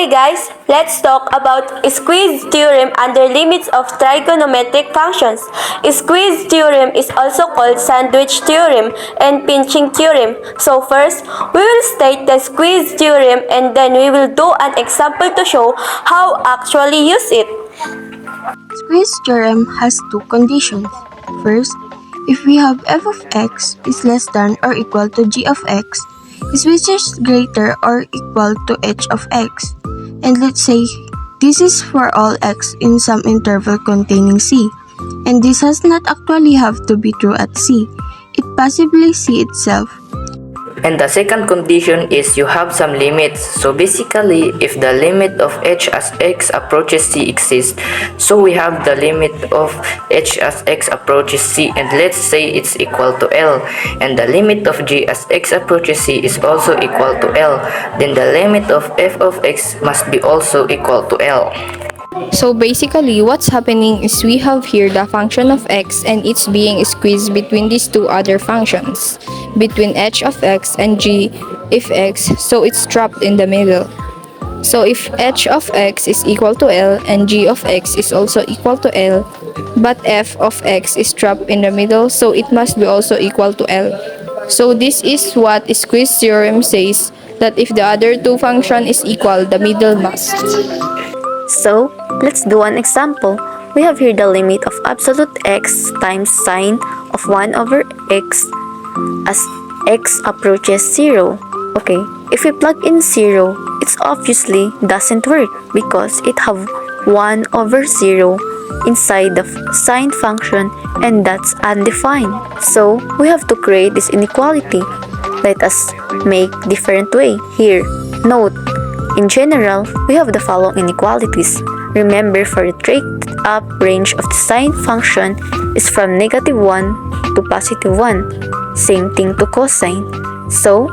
Okay guys, let's talk about squeeze theorem under limits of trigonometric functions. Squeeze theorem is also called sandwich theorem and pinching theorem. So first, we will state the squeeze theorem and then we will do an example to show how actually use it. Squeeze theorem has two conditions. First, if we have f of x is less than or equal to g of x, which is greater or equal to h of x. And let's say this is for all x in some interval containing c. And this does not actually have to be true at c. It possibly c itself. And the second condition is you have some limits. So basically, if the limit of h as x approaches c exists, so we have the limit of h as x approaches c, and let's say it's equal to L. And the limit of g as x approaches c is also equal to L. Then the limit of f of x must be also equal to L. So basically, what's happening is we have here the function of x and it's being squeezed between these two other functions, between h of x and g of x, so it's trapped in the middle. So if h of x is equal to L and g of x is also equal to L, but f of x is trapped in the middle, so it must be also equal to L. So this is what squeeze theorem says, that if the other two function is equal, the middle must. So, let's do an example. We have here the limit of absolute x times sine of 1 over x as x approaches 0. Okay, if we plug in 0, it obviously doesn't work because it have 1 over 0 inside the sine function and that's undefined. So, we have to create this inequality. Let us make different way. Here, note, in general, we have the following inequalities. Remember, for the straight up range of the sine function is from negative 1 to positive 1. Same thing to cosine. So,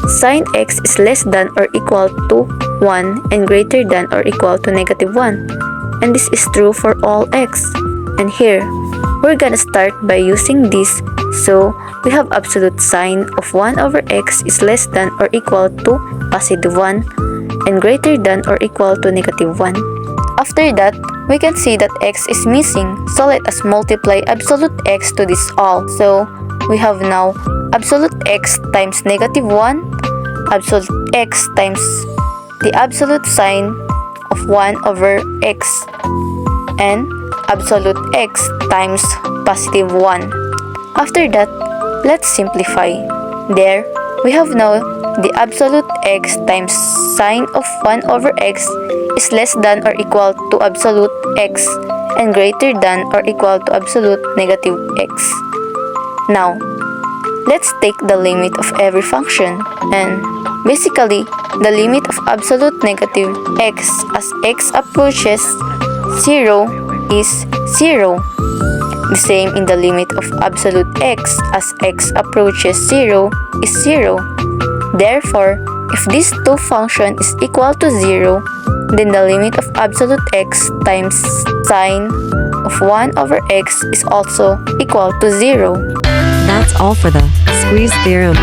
sine x is less than or equal to 1 and greater than or equal to negative 1. And this is true for all x. And here, we're gonna start by using this. So, we have absolute sine of 1 over x is less than or equal to positive 1 and greater than or equal to negative 1. After that, we can see that x is missing, so let us multiply absolute x to this all. So, we have now absolute x times negative 1, absolute x times the absolute sine of 1 over x, and absolute x times positive 1. After that, let's simplify. There, we have now the absolute x times sine of 1 over x is less than or equal to absolute x and greater than or equal to absolute negative x. Now, let's take the limit of every function, and basically, the limit of absolute negative x as x approaches 0 is 0. The same in the limit of absolute x as x approaches 0 is 0. Therefore, if this two function is equal to 0, then the limit of absolute x times sine of 1 over x is also equal to 0. That's all for the squeeze theorem.